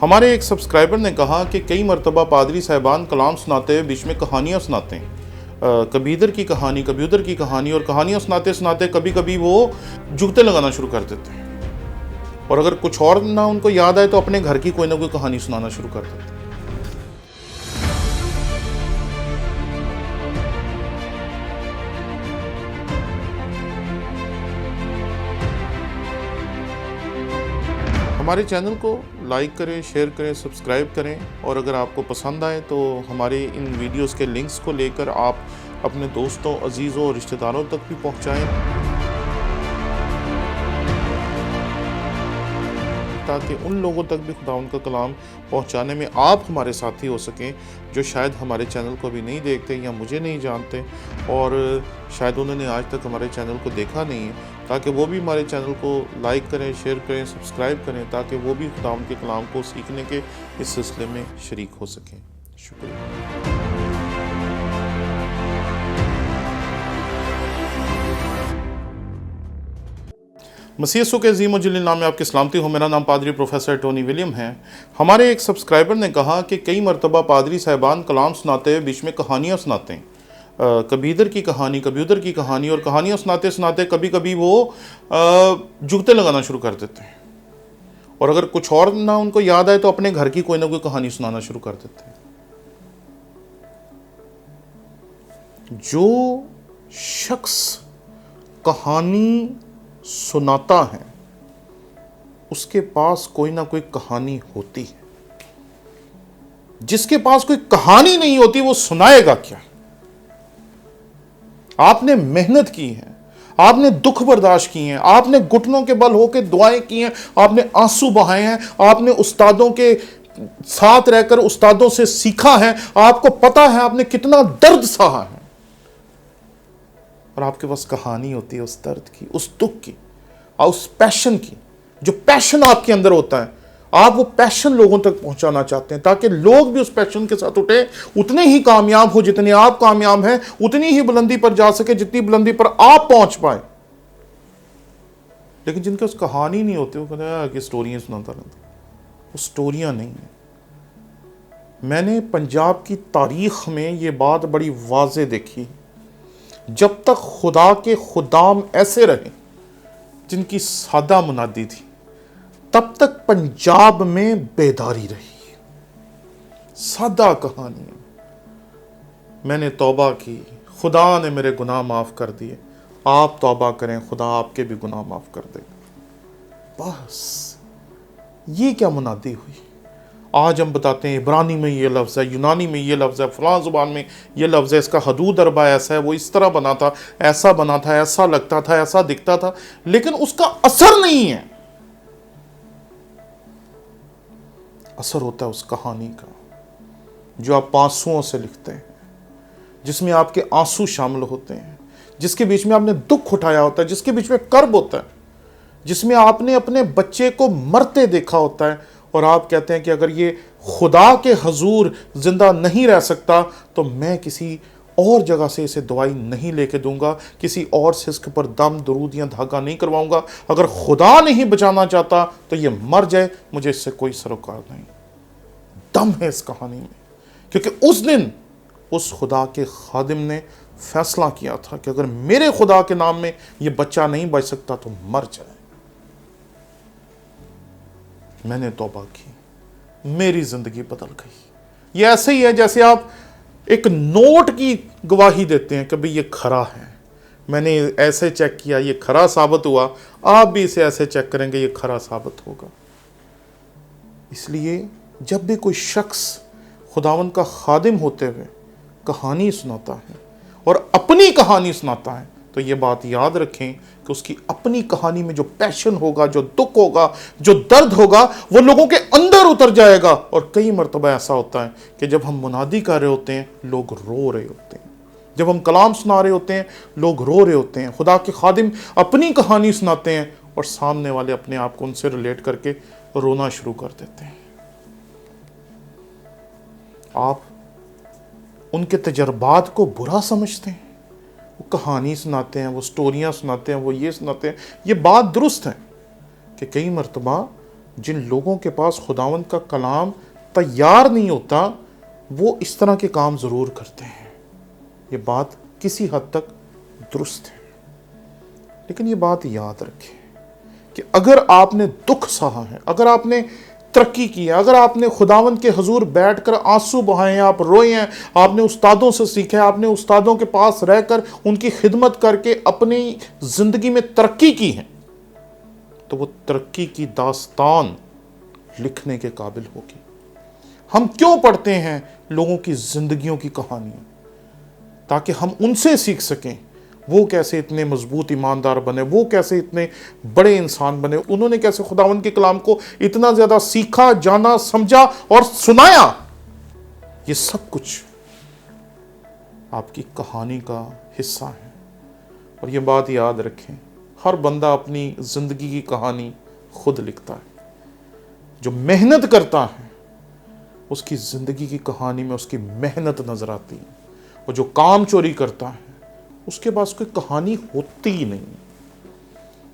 हमारे एक सब्सक्राइबर ने कहा कि कई मरतबा पादरी साहिबान कलाम सुनाते हुए बीच में कहानियाँ सुनाते हैं, कभी इधर की कहानी कभी उधर की कहानी, और कहानियाँ सुनाते सुनाते कभी कभी वो जुगते लगाना शुरू कर देते हैं, और अगर कुछ और ना उनको याद आए तो अपने घर की कोई ना कोई कहानी सुनाना शुरू कर देते हैं। हमारे चैनल को लाइक करें, शेयर करें, सब्सक्राइब करें, और अगर आपको पसंद आए तो हमारे इन वीडियोस के लिंक्स को लेकर आप अपने दोस्तों, अजीज़ों और रिश्तेदारों तक भी पहुंचाएं, ताकि उन लोगों तक भी खुदा उनका कलाम पहुंचाने में आप हमारे साथी हो सकें जो शायद हमारे चैनल को भी नहीं देखते या मुझे नहीं जानते, और शायद उन्होंने आज तक हमारे चैनल को देखा नहीं है, ताकि वो भी हमारे चैनल को लाइक करें, शेयर करें, सब्सक्राइब करें, ताकि वो भी खुदा उनके कलाम को सीखने के इस सिलसिले में शरीक हो सकें। शुक्रिया। मसीह यीशु के अज़ीम व जलील नाम में आपकी सलामती हो। मेरा नाम पादरी प्रोफेसर टोनी विलियम है। हमारे एक सब्सक्राइबर ने कहा कि कई मरतबा पादरी साहिबान कलाम सुनाते हुए बीच में कहानियाँ सुनाते हैं, कभी इधर की कहानी कभी उधर की कहानी, और कहानियाँ सुनाते सुनाते कभी कभी वो जुगते लगाना शुरू कर देते हैं, और अगर कुछ और ना उनको याद आए तो अपने घर की कोई ना कोई कहानी सुनाना शुरू कर देते हैं। जो शख्स कहानी सुनाता है उसके पास कोई ना कोई कहानी होती है। जिसके पास कोई कहानी नहीं होती वो सुनाएगा क्या? आपने मेहनत की है, आपने दुख बर्दाश्त किए हैं, आपने घुटनों के बल होकर दुआएं की हैं, आपने आंसू बहाए हैं, आपने उस्तादों के साथ रहकर उस्तादों से सीखा है, आपको पता है आपने कितना दर्द सहा है, और आपके पास कहानी होती है उस दर्द की, उस दुख की, और उस पैशन की। जो पैशन आपके अंदर होता है, आप वो पैशन लोगों तक पहुंचाना चाहते हैं, ताकि लोग भी उस पैशन के साथ उठे, उतने ही कामयाब हो जितने आप कामयाब हैं, उतनी ही बुलंदी पर जा सके जितनी बुलंदी पर आप पहुंच पाए। लेकिन जिनके उस कहानी नहीं होती, वो कहते हैं कि स्टोरियां सुनाता रहता। वो स्टोरियां नहीं है। मैंने पंजाब की तारीख में ये बात बड़ी वाज़े देखी, जब तक खुदा के खुदाम ऐसे रहे जिनकी सादा मुनादी थी, तब तक पंजाब में बेदारी रही। सादा कहानी। मैंने तौबा की, खुदा ने मेरे गुनाह माफ़ कर दिए। आप तौबा करें, खुदा आपके भी गुनाह माफ़ कर देगा। बस ये क्या मुनादी हुई? आज हम बताते हैं इब्रानी में ये लफ्ज़ है, यूनानी में ये लफ्ज़ है, फ़लाँ ज़ुबान में ये लफ्ज़ है, इसका हदूद अरबा ऐसा है, वो इस तरह बना था, ऐसा बना था, ऐसा लगता था, ऐसा दिखता था, लेकिन उसका असर नहीं है। असर होता है उस कहानी का जो आप आंसुओं से लिखते हैं, जिसमें आपके आंसू शामिल होते हैं, जिसके बीच में आपने दुख उठाया होता है, जिसके बीच में कर्ब होता है, जिसमें आपने अपने बच्चे को मरते देखा होता है, और आप कहते हैं कि अगर ये खुदा के हजूर जिंदा नहीं रह सकता तो मैं किसी और जगह से इसे दवाई नहीं लेके दूंगा, किसी और से इसके ऊपर दम, दरूद या धागा नहीं करवाऊंगा। अगर खुदा नहीं बचाना चाहता तो ये मर जाए, मुझे इससे कोई सरोकार नहीं। दम है इस कहानी में, क्योंकि उस दिन उस खुदा के खादिम ने फैसला किया था कि अगर मेरे खुदा के नाम में ये बच्चा नहीं बच सकता तो मर जाए। मैंने तौबा की, मेरी जिंदगी बदल गई। ये ऐसे ही है जैसे आप एक नोट की गवाही देते हैं कि भाई ये खरा है, मैंने ऐसे चेक किया, ये खरा साबित हुआ, आप भी इसे ऐसे चेक करेंगे, ये खरा साबित होगा। इसलिए जब भी कोई शख्स खुदावंद का खादिम होते हुए कहानी सुनाता है और अपनी कहानी सुनाता है, तो ये बात याद रखें कि उसकी अपनी कहानी में जो पैशन होगा, जो दुख होगा, जो दर्द होगा, वो लोगों के अंदर उतर जाएगा। और कई मरतबा ऐसा होता है कि जब हम मुनादी कर रहे होते हैं, लोग रो रहे होते हैं, जब हम कलाम सुना रहे होते हैं, लोग रो रहे होते हैं। खुदा के खादिम अपनी कहानी सुनाते हैं और सामने वाले अपने आप को उनसे रिलेट करके रोना शुरू कर देते हैं। आप उनके तजर्बात को बुरा समझते हैं, वो कहानी सुनाते हैं, वो स्टोरियाँ सुनाते हैं, वो ये सुनाते हैं। ये बात दुरुस्त है कि कई मरतबा जिन लोगों के पास खुदावंद का कलाम तैयार नहीं होता, वो इस तरह के काम ज़रूर करते हैं। ये बात किसी हद तक दुरुस्त है, लेकिन ये बात याद रखें कि अगर आपने दुख सहा है, अगर आपने तरक्की की है, अगर आपने खुदावंद के हजूर बैठकर आंसू बहाए हैं, आप रोए हैं, आपने उस्तादों से सीखा है, आपने उस्तादों के पास रहकर उनकी खिदमत करके अपनी ज़िंदगी में तरक्की की है, तो वो तरक्की की दास्तान लिखने के काबिल होगी। हम क्यों पढ़ते हैं लोगों की ज़िंदगियों की कहानियाँ? ताकि हम उनसे सीख सकें वो कैसे इतने मजबूत ईमानदार बने, वो कैसे इतने बड़े इंसान बने, उन्होंने कैसे खुदावंद के कलाम को इतना ज़्यादा सीखा, जाना, समझा और सुनाया। ये सब कुछ आपकी कहानी का हिस्सा है। और ये बात याद रखें, हर बंदा अपनी ज़िंदगी की कहानी खुद लिखता है। जो मेहनत करता है उसकी ज़िंदगी की कहानी में उसकी मेहनत नज़र आती है, और जो काम चोरी करता है उसके पास कोई कहानी होती ही नहीं।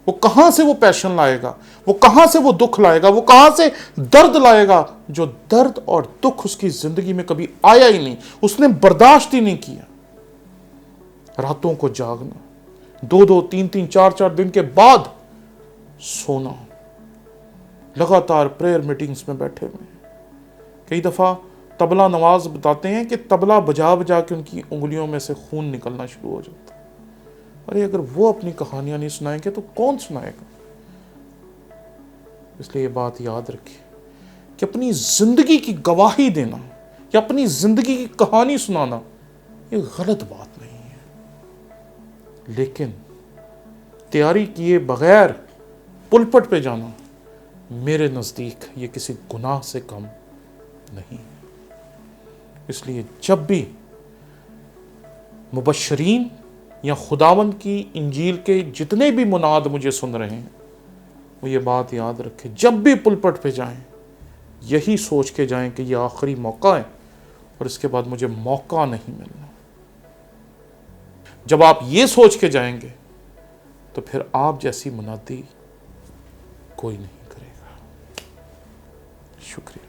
वो कहां से वो पैशन लाएगा, वो कहां से वो दुख लाएगा, वो कहां से दर्द लाएगा, जो दर्द और दुख उसकी जिंदगी में कभी आया ही नहीं, उसने बर्दाश्त ही नहीं किया। रातों को जागना, 2-2, 3-3, 4-4 दिन के बाद सोना, लगातार प्रेयर मीटिंग्स में बैठे हुए। कई दफा तबला नवाज बताते हैं कि तबला बजा बजा के उनकी उंगलियों में से खून निकलना शुरू हो जाता। अरे अगर वो अपनी कहानियां नहीं सुनाएंगे तो कौन सुनाएगा? इसलिए ये बात याद रखिए कि अपनी जिंदगी की गवाही देना या अपनी जिंदगी की कहानी सुनाना ये गलत बात नहीं है, लेकिन तैयारी किए बगैर पुलपट पे जाना मेरे नज़दीक ये किसी गुनाह से कम नहीं है। इसलिए जब भी मुबश्शरीन या खुदावंद की इंजील के जितने भी मुनाद मुझे सुन रहे हैं, वो ये बात याद रखें, जब भी पुलपट पे जाएं यही सोच के जाएं कि ये आखिरी मौका है और इसके बाद मुझे मौका नहीं मिलना। जब आप ये सोच के जाएंगे तो फिर आप जैसी मुनादी कोई नहीं करेगा। शुक्रिया।